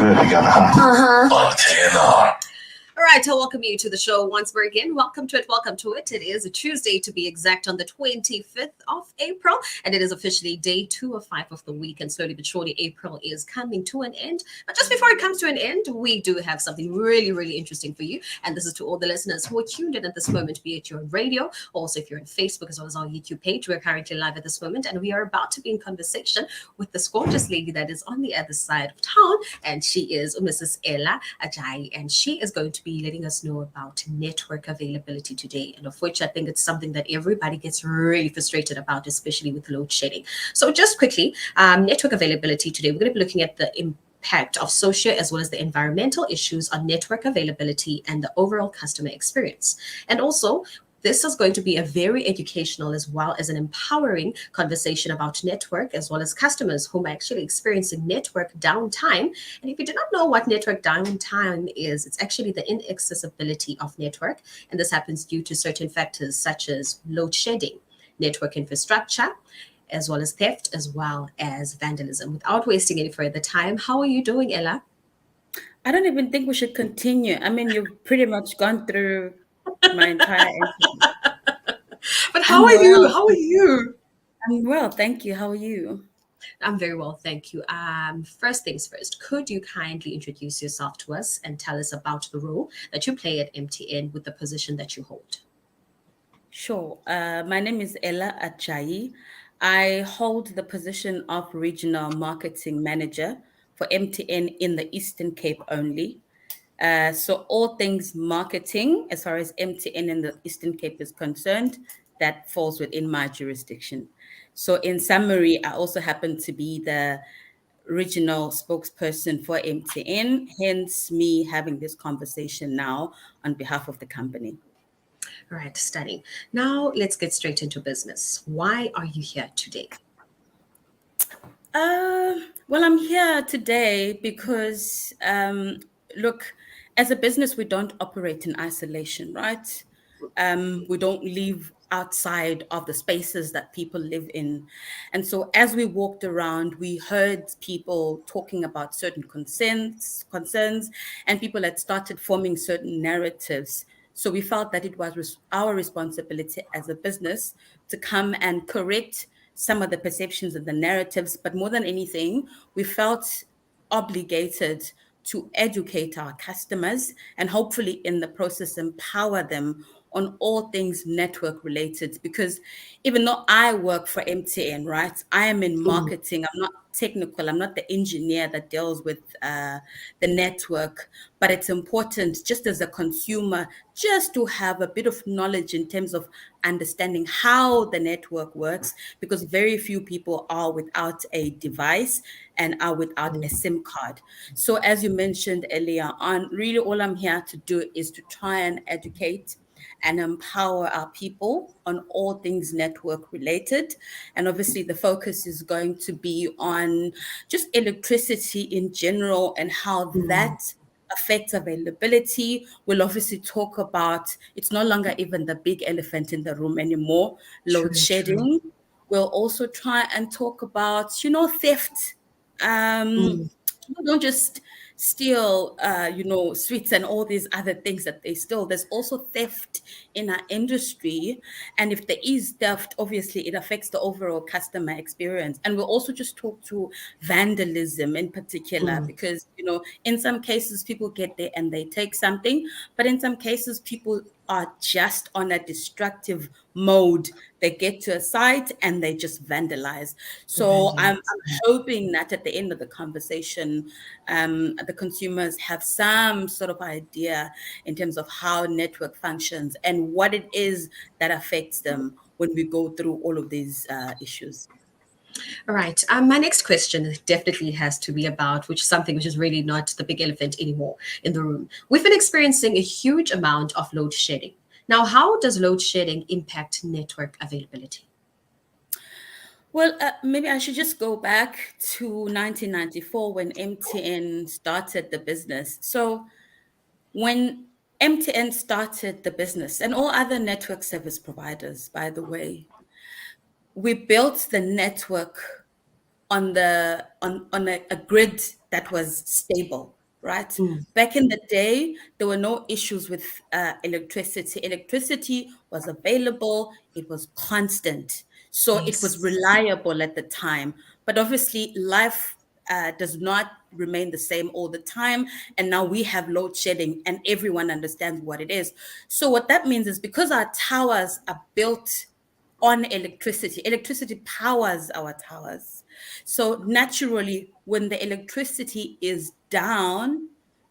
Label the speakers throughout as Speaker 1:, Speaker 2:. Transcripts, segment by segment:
Speaker 1: good together, huh? Oh,
Speaker 2: All right, I'll welcome you to the show once more again. Welcome to it. Welcome to it. It is a Tuesday, to be exact, on the 25th of April, and it is officially day 2 of 5 of the week. And slowly but surely, April is coming to an end. But just before it comes to an end, we do have something really, really interesting for you. And this is to all the listeners who are tuned in at this moment, be it you're on radio, also if you're on Facebook as well as our YouTube page. We're currently live at this moment, and we are about to be in conversation with this gorgeous lady that is on the other side of town, and she is Mrs. Ella AJAYI, and she is going to be letting us know about network availability today, and of which I think it's something that everybody gets really frustrated about, especially with load shedding. So just quickly, network availability today, we're going to be looking at the impact of social as well as the environmental issues on network availability and the overall customer experience. And also, this is going to be a very educational as well as an empowering conversation about network as well as customers whom are actually experiencing network downtime. And if you do not know what network downtime is, it's actually the inaccessibility of network. And this happens due to certain factors such as load shedding, network infrastructure, as well as theft, as well as vandalism. Without wasting any further time, how are you doing, Ella?
Speaker 3: I don't even think we should continue. I mean, you've pretty much gone through my entire interview.
Speaker 2: But how are you? How are you?
Speaker 3: I'm well, thank you. How are you?
Speaker 2: I'm very well, thank you. First things first, could you kindly introduce yourself to us and tell us about the role that you play at MTN with the position that you hold?
Speaker 3: Sure. My name is Ella AJAYI. I hold the position of Regional Marketing Manager for MTN in the Eastern Cape only. So all things marketing, as far as MTN in the Eastern Cape is concerned, that falls within my jurisdiction. So in summary, I also happen to be the regional spokesperson for MTN, hence me having this conversation now on behalf of the company.
Speaker 2: All right, stunning. Now let's get straight into business. Why are you here today?
Speaker 3: Well, I'm here today because, look, as a business, we don't operate in isolation, right? We don't live outside of the spaces that people live in. And so as we walked around, we heard people talking about certain concerns, and people had started forming certain narratives. So we felt that it was our responsibility as a business to come and correct some of the perceptions and the narratives, but more than anything, we felt obligated to educate our customers and hopefully in the process empower them on all things network related. Because even though I work for MTN, right, I am in marketing. I'm not technical. I'm not the engineer that deals with the network, but it's important just as a consumer just to have a bit of knowledge in terms of understanding how the network works, because very few people are without a device and are without a SIM card. So as you mentioned earlier on, really all I'm here to do is to try and educate and empower our people on all things network related. And obviously the focus is going to be on just electricity in general and how that affects availability. We'll obviously talk about, it's no longer even the big elephant in the room anymore, load shedding. We'll also try and talk about, theft. People don't just steal, sweets and all these other things that they steal. There's also theft in our industry. And if there is theft, obviously it affects the overall customer experience. And we'll also just talk to vandalism in particular, because, in some cases people get there and they take something, but in some cases people are just on a destructive mode. They get to a site and they just vandalize. So I'm hoping that at the end of the conversation, the consumers have some sort of idea in terms of how network functions and what it is that affects them when we go through all of these issues.
Speaker 2: All right. My next question definitely has to be about something which is really not the big elephant anymore in the room. We've been experiencing a huge amount of load shedding. Now, how does load shedding impact network availability?
Speaker 3: Well, maybe I should just go back to 1994 when MTN started the business. So when MTN started the business, and all other network service providers, by the way, we built the network on a grid that was stable, right?
Speaker 2: Mm.
Speaker 3: Back in the day, there were no issues with electricity. Electricity was available, it was constant. So it was
Speaker 2: Yes.
Speaker 3: reliable at the time. But obviously, life does not remain the same all the time. And now we have load shedding, and everyone understands what it is. So, what that means is because our towers are built on electricity, electricity powers our towers. So, naturally, when the electricity is down,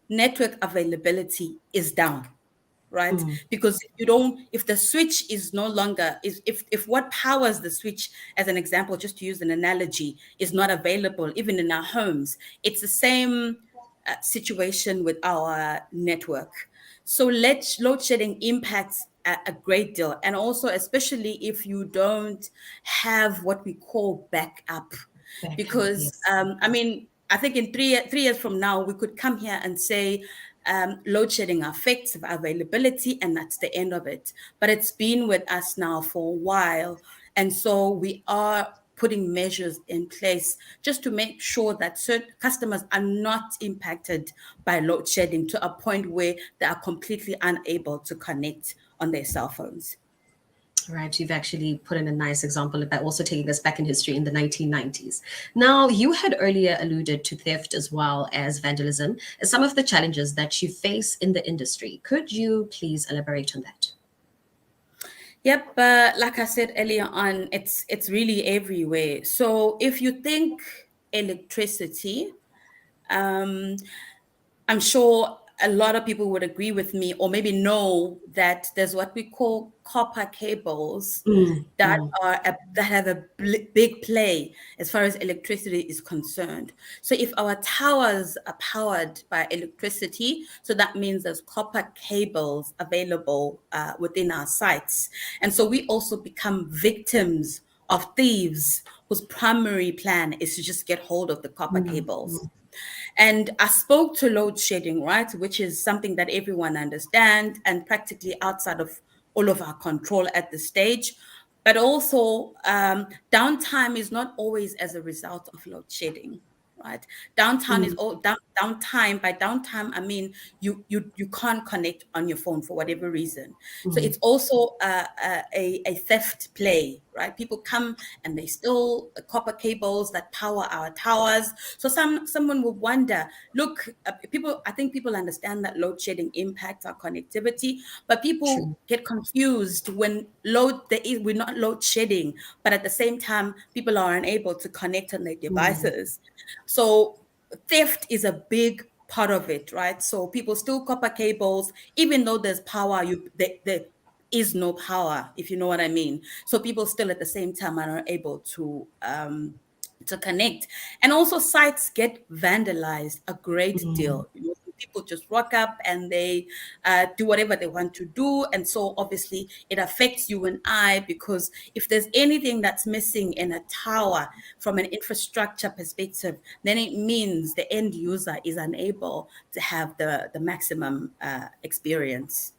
Speaker 3: network availability is down, right?
Speaker 2: Mm.
Speaker 3: Because if the switch is no longer, is if what powers the switch, as an example, just to use an analogy, is not available even in our homes, it's the same situation with our network. So load shedding impacts a great deal, and also especially if you don't have what we call backup,
Speaker 2: Backup,
Speaker 3: because
Speaker 2: yes.
Speaker 3: I mean, I think in 3 years from now we could come here and say load shedding affects availability, and that's the end of it. But it's been with us now for a while, and so we are putting measures in place just to make sure that certain customers are not impacted by load shedding to a point where they are completely unable to connect on their cell phones.
Speaker 2: Right, you've actually put in a nice example by also taking us back in history in the 1990s. Now, you had earlier alluded to theft as well as vandalism as some of the challenges that you face in the industry. Could you please elaborate on that?
Speaker 3: Yep, like I said earlier on, it's really everywhere. So if you think electricity, um, I'm sure a lot of people would agree with me, or maybe know that there's what we call copper cables
Speaker 2: Mm,
Speaker 3: that
Speaker 2: mm,
Speaker 3: that have a big play as far as electricity is concerned. So if our towers are powered by electricity, so that means there's copper cables available within our sites, and so we also become victims of thieves whose primary plan is to just get hold of the copper
Speaker 2: mm,
Speaker 3: cables.
Speaker 2: mm,
Speaker 3: And I spoke to load shedding, right, which is something that everyone understands and practically outside of all of our control at this stage. But also, downtime is not always as a result of load shedding, right? Downtime is
Speaker 2: mm,
Speaker 3: all downtime. By downtime, I mean you can't connect on your phone for whatever reason. So
Speaker 2: mm,
Speaker 3: it's also a theft play, right? People come and they steal copper cables that power our towers. So someone will wonder, look, people. I think people understand that load shedding impacts our connectivity, but people
Speaker 2: true.
Speaker 3: get confused when we're not load shedding, but at the same time, people are unable to connect on their
Speaker 2: Mm,
Speaker 3: devices. So theft is a big part of it, right? So people steal copper cables, even though there's power, there is no power, if you know what I mean. So people still at the same time are able to connect. And also sites get vandalized a great
Speaker 2: mm,
Speaker 3: deal. You know, people just rock up and they do whatever they want to do. And so obviously it affects you and I, because if there's anything that's missing in a tower from an infrastructure perspective, then it means the end user is unable to have the maximum experience.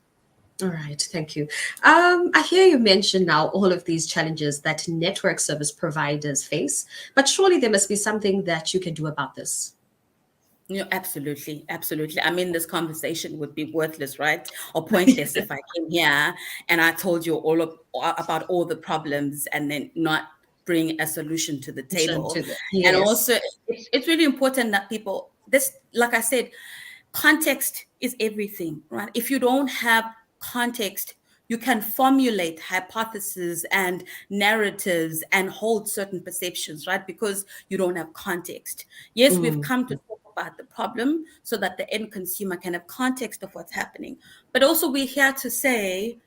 Speaker 2: all right, thank you. I hear you mention now all of these challenges that network service providers face, but surely there must be something that you can do about this.
Speaker 3: Yeah, absolutely, absolutely. I mean, this conversation would be worthless, right? Or pointless if I came here and I told you about all the problems and then not bring a solution to the
Speaker 2: Attention
Speaker 3: table.
Speaker 2: to the
Speaker 3: And
Speaker 2: yes.
Speaker 3: also, it's really important that people, this, like I said, context is everything, right? If you don't have context, you can formulate hypotheses and narratives and hold certain perceptions, right? Because you don't have context. Yes, we've
Speaker 2: Mm,
Speaker 3: come to talk about the problem so that the end consumer can have context of what's happening. But also, we're here to say,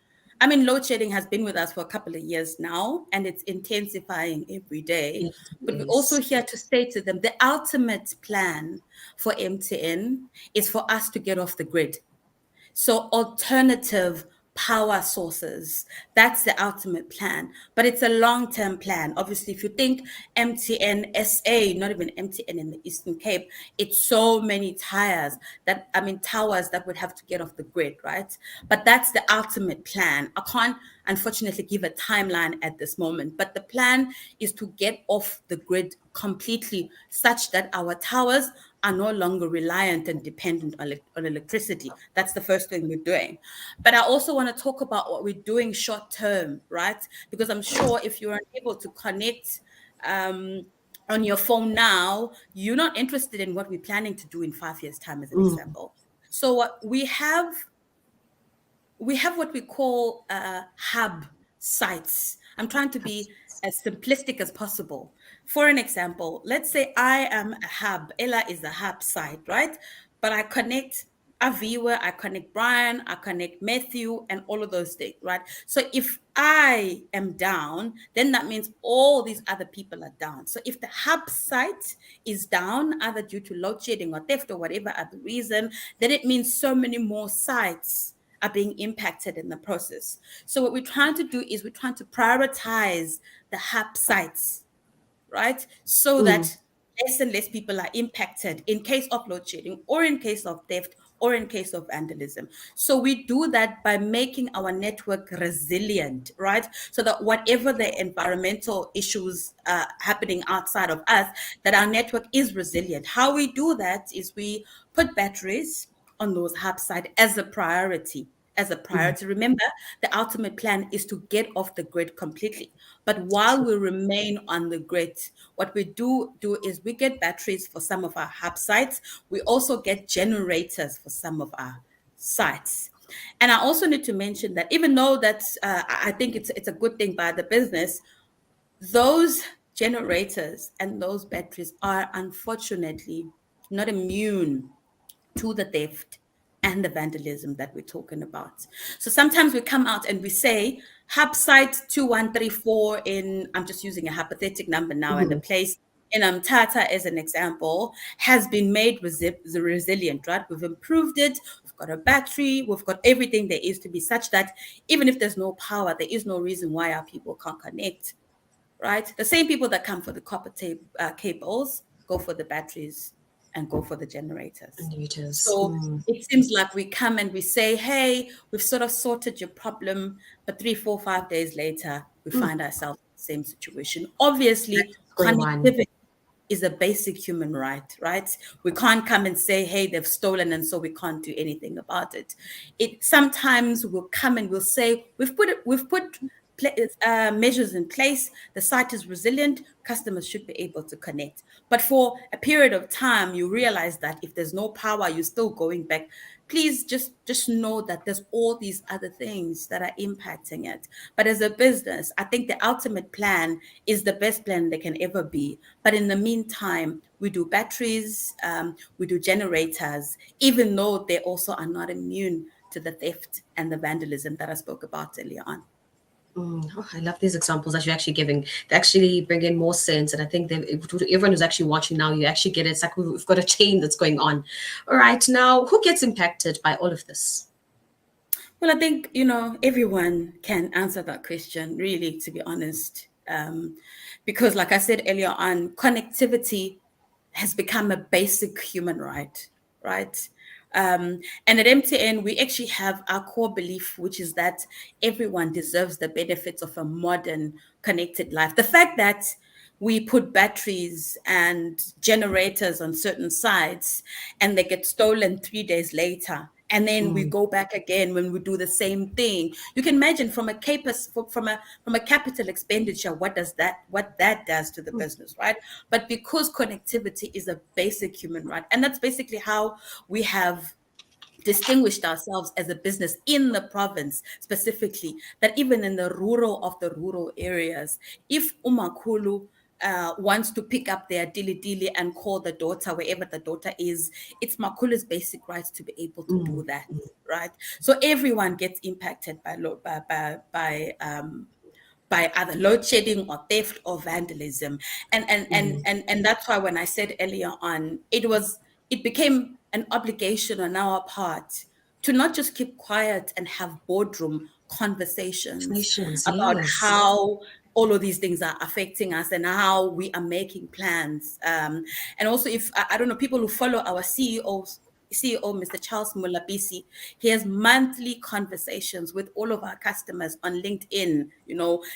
Speaker 3: I mean, load shedding has been with us for a couple of years now, and it's intensifying every day.
Speaker 2: it
Speaker 3: But we're also
Speaker 2: is.
Speaker 3: here to say to them the ultimate plan for MTN is for us to get off the grid. So alternative power sources, that's the ultimate plan, but it's a long-term plan. Obviously, if you think MTN SA, not even MTN in the Eastern Cape, it's so many towers that would have to get off the grid, right? But that's the ultimate plan. I can't unfortunately give a timeline at this moment, but the plan is to get off the grid completely such that our towers are no longer reliant and dependent on electricity. That's the first thing we're doing. But I also want to talk about what we're doing short term, right? Because I'm sure if you're unable to connect on your phone now, you're not interested in what we're planning to do in 5 years' time, as an example. So what we have what we call hub sites. I'm trying to be as simplistic as possible. For an example, let's say I am a hub. Ella is a hub site, right? But I connect Aviwa, I connect Brian, I connect Matthew, and all of those things, right? So if I am down, then that means all these other people are down. So if the hub site is down, either due to load shedding or theft or whatever other reason, then it means so many more sites are being impacted in the process. So what we're trying to do is we're trying to prioritize the hub sites, right? So that less and less people are impacted in case of load shedding or in case of theft or in case of vandalism. So we do that by making our network resilient, right? So that whatever the environmental issues happening outside of us, that our network is resilient. How we do that is we put batteries on those hub sites as a priority. Remember, the ultimate plan is to get off the grid completely. But while we remain on the grid, what we do is we get batteries for some of our hub sites. We also get generators for some of our sites. And I also need to mention that even though that's, I think it's a good thing by the business, those generators and those batteries are unfortunately not immune to the theft and the vandalism that we're talking about. So sometimes we come out and we say hub site 2134 in, I'm just using a hypothetical number now, and the place in Tata as an example has been made resilient, right? We've improved it. We've got a battery. We've got everything there is to be such that even if there's no power, there is no reason why our people can't connect, right? The same people that come for the copper cables go for the batteries and go for the generators. So it seems like we come and we say, hey, we've sort of sorted your problem, but 3, 4, 5 days later, we find ourselves in the same situation. Obviously, connectivity is a basic human right, right? We can't come and say, hey, they've stolen, and so we can't do anything about it. It sometimes will come and we'll say, we've put measures in place, the site is resilient, customers should be able to connect. But for a period of time, you realize that if there's no power, you're still going back. Please just know that there's all these other things that are impacting it. But as a business, I think the ultimate plan is the best plan there can ever be. But in the meantime, we do batteries, we do generators, even though they also are not immune to the theft and the vandalism that I spoke about earlier on.
Speaker 2: Oh, I love these examples that you're actually giving. They actually bring in more sense. And I think everyone who's actually watching now, you actually get it. It's like we've got a chain that's going on. All right. Now, who gets impacted by all of this?
Speaker 3: Well, I think, everyone can answer that question, really, to be honest. Because like I said earlier on, connectivity has become a basic human right, right? And at MTN, we actually have our core belief, which is that everyone deserves the benefits of a modern, connected life. The fact that we put batteries and generators on certain sites and they get stolen 3 days later, and then we go back again when we do the same thing. You can imagine from a capital expenditure what that does to the business, right? But because connectivity is a basic human right, and that's basically how we have distinguished ourselves as a business in the province specifically, that even in the rural areas, if umakhulu wants to pick up their dili and call the daughter wherever the daughter is, it's Makulu's basic rights to be able to do that, right? So everyone gets impacted by either load shedding or theft or vandalism, and that's why when I said earlier on, it became an obligation on our part to not just keep quiet and have boardroom conversations about how all of these things are affecting us and how we are making plans. And also, if I don't know, people who follow our CEO, Mr. Charles Mulapisi, he has monthly conversations with all of our customers on LinkedIn,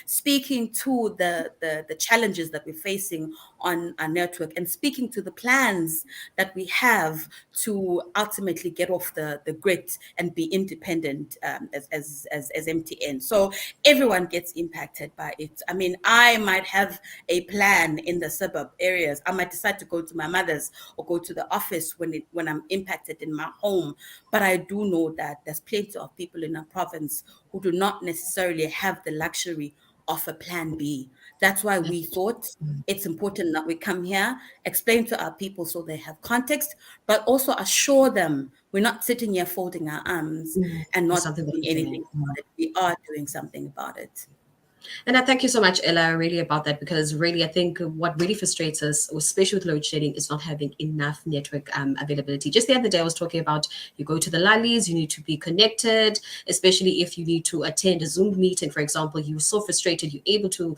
Speaker 3: speaking to the challenges that we're facing on our network and speaking to the plans that we have to ultimately get off the grid and be independent as MTN. So everyone gets impacted by it. I mean, I might have a plan in the suburb areas. I might decide to go to my mother's or go to the office when I'm impacted in my home. But I do know that there's plenty of people in our province who do not necessarily have the luxury of a plan B. That's why we thought it's important that we come here, explain to our people so they have context, but also assure them we're not sitting here folding our arms and not
Speaker 2: Something
Speaker 3: doing
Speaker 2: we're doing.
Speaker 3: anything about it. We are doing something about it.
Speaker 2: And I thank you so much, Ella, really about that, because really, I think what really frustrates us, especially with load shedding, is not having enough network availability. Just the other day, I was talking about you go to the lollies, you need to be connected, especially if you need to attend a Zoom meeting, for example. You're so frustrated, you're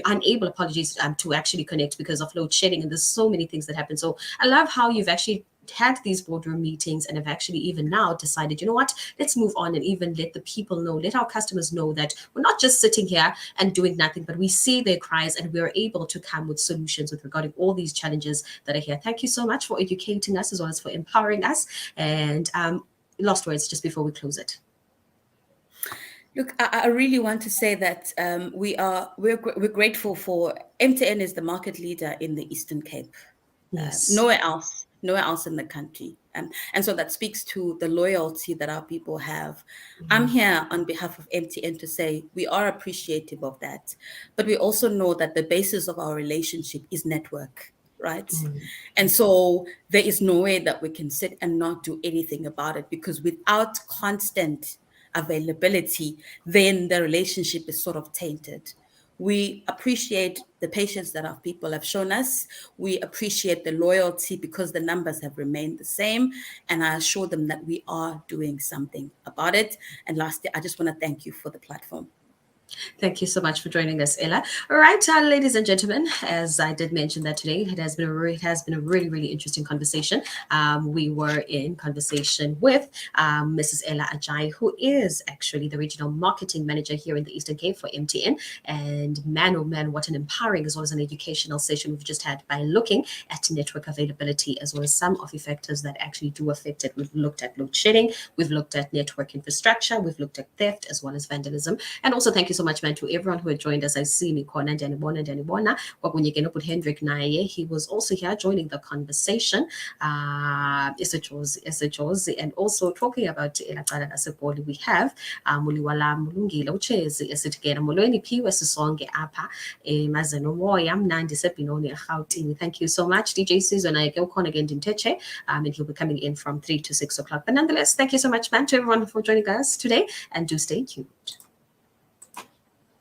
Speaker 2: unable, apologies, to actually connect because of load shedding. And there's so many things that happen. So I love how you've actually had these boardroom meetings and have actually even now decided, you know what, let's move on and even let the people know, let our customers know that we're not just sitting here and doing nothing, but we see their cries and we're able to come with solutions with regarding all these challenges that are here. Thank you so much for educating us as well as for empowering us. And last words just before we close it.
Speaker 3: Look, I really want to say that we're grateful for MTN is the market leader in the Eastern Cape.
Speaker 2: Yes.
Speaker 3: Nowhere else in the country. And so that speaks to the loyalty that our people have. I'm here on behalf of MTN to say we are appreciative of that, but we also know that the basis of our relationship is network, right? And so there is no way that we can sit and not do anything about it, because without constant availability, then the relationship is sort of tainted. We appreciate the patience that our people have shown us. We appreciate the loyalty because the numbers have remained the same. And I assure them that we are doing something about it. And lastly, I just want to thank you for the platform.
Speaker 2: Thank you so much for joining us, Ella. All right, ladies and gentlemen, as I did mention that today, it has been a really, really interesting conversation. We were in conversation with Mrs. Ella AJAYI, who is actually the regional marketing manager here in the Eastern Cape for MTN. And man, oh man, what an empowering as well as an educational session we've just had by looking at network availability as well as some of the factors that actually do affect it. We've looked at load shedding, we've looked at network infrastructure, we've looked at theft as well as vandalism. And also thank you so much, man, to everyone who had joined us. I see Nikona Danibona Wakunyekenopu Hendrik Naye. He was also here joining the conversation. Jozi, and also talking about Elaqala Nasepoli, we have Muliwala Mulungile Uchezi esitigena molweni phiwe sisonke apha emazeno moya mnandi sebhinoni eRhawutini. Thank you so much, DJ Sizwe naye ke ukhona ke ndimtheche, and he'll be coming in from 3 to 6 o'clock. But nonetheless, thank you so much, man, to everyone for joining us today, and do stay tuned.